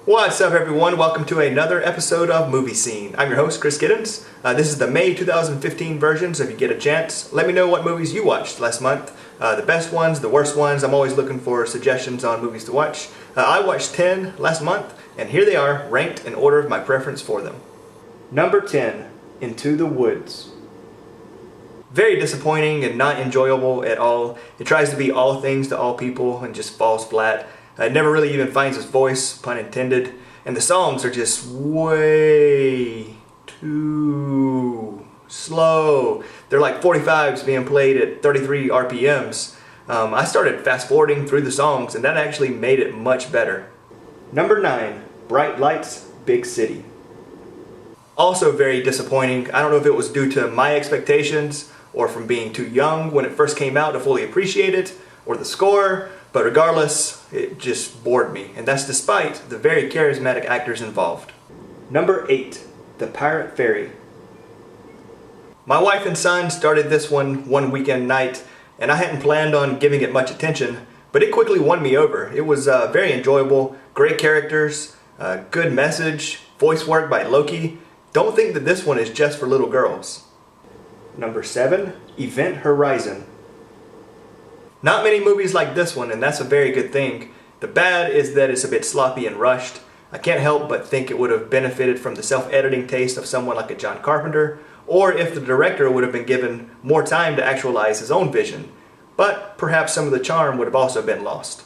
What's up, everyone? Welcome to another episode of Movie Scene. I'm your host, Chris Giddens. This is the May 2015 version, so if you get a chance, let me know what movies you watched last month. The best ones, the worst ones. I'm always looking for suggestions on movies to watch. I watched 10 last month, and here they are, ranked in order of my preference for them. Number 10, Into the Woods. Very disappointing and not enjoyable at all. It tries to be all things to all people and just falls flat. It never really even finds its voice, pun intended. And the songs are just way too slow. They're like 45s being played at 33 RPMs. I started fast forwarding through the songs and that actually made it much better. Number 9, Bright Lights, Big City. Also very disappointing. I don't know if it was due to my expectations or from being too young when it first came out to fully appreciate it, or the score. But regardless, it just bored me, and that's despite the very charismatic actors involved. Number 8, The Pirate Fairy. My wife and son started this one weekend night, and I hadn't planned on giving it much attention, but it quickly won me over. It was very enjoyable, great characters, good message, voice work by Loki. Don't think that this one is just for little girls. Number 7, Event Horizon. Not many movies like this one, and that's a very good thing. The bad is that it's a bit sloppy and rushed. I can't help but think it would have benefited from the self-editing taste of someone like a John Carpenter, or if the director would have been given more time to actualize his own vision. But perhaps some of the charm would have also been lost.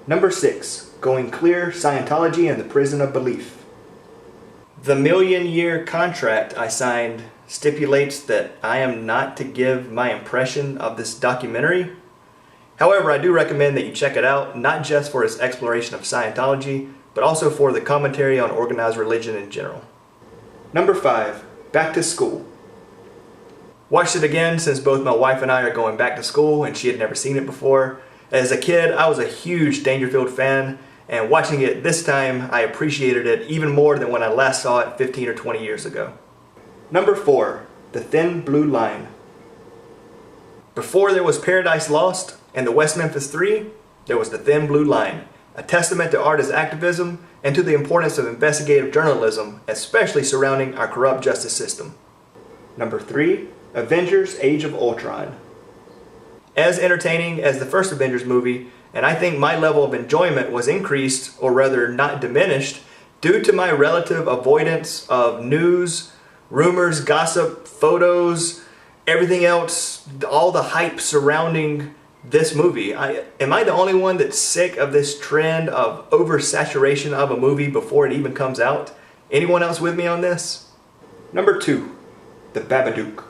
Number 6, Going Clear, Scientology and the Prison of Belief. The million-year contract I signed stipulates that I am not to give my impression of this documentary. However, I do recommend that you check it out, not just for its exploration of Scientology, but also for the commentary on organized religion in general. Number 5, Back to School. Watched it again since both my wife and I are going back to school and she had never seen it before. As a kid, I was a huge Dangerfield fan, and watching it this time, I appreciated it even more than when I last saw it 15 or 20 years ago. Number 4, The Thin Blue Line. Before there was Paradise Lost and the West Memphis 3, there was The Thin Blue Line, a testament to artist activism and to the importance of investigative journalism, especially surrounding our corrupt justice system. Number 3, Avengers Age of Ultron. As entertaining as the first Avengers movie, and I think my level of enjoyment was increased, or rather not diminished, due to my relative avoidance of news, rumors, gossip, photos, everything else, all the hype surrounding this movie. Am I the only one that's sick of this trend of oversaturation of a movie before it even comes out? Anyone else with me on this? Number 2, The Babadook.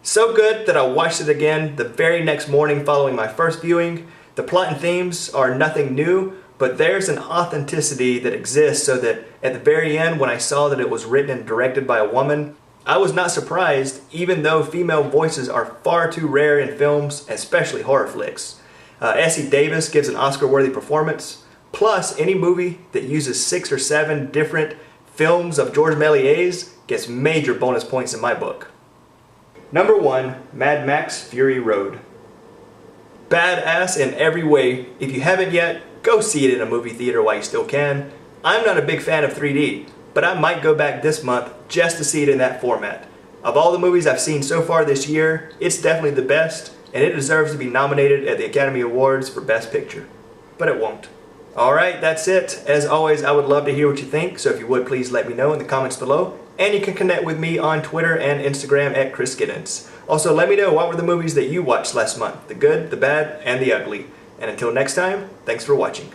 So good that I watched it again the very next morning following my first viewing. The plot and themes are nothing new, but there's an authenticity that exists so that at the very end, when I saw that it was written and directed by a woman, I was not surprised, even though female voices are far too rare in films, especially horror flicks. Essie Davis gives an Oscar-worthy performance, plus any movie that uses 6 or 7 different films of George Méliès gets major bonus points in my book. Number 1, Mad Max Fury Road. Badass in every way. If you haven't yet, go see it in a movie theater while you still can. I'm not a big fan of 3D, but I might go back this month just to see it in that format. Of all the movies I've seen so far this year, it's definitely the best, and it deserves to be nominated at the Academy Awards for Best Picture. But it won't. Alright, that's it. As always, I would love to hear what you think, so if you would, please let me know in the comments below. And you can connect with me on Twitter and Instagram at Chris Giddens. Also, let me know what were the movies that you watched last month, the good, the bad, and the ugly. And until next time, thanks for watching.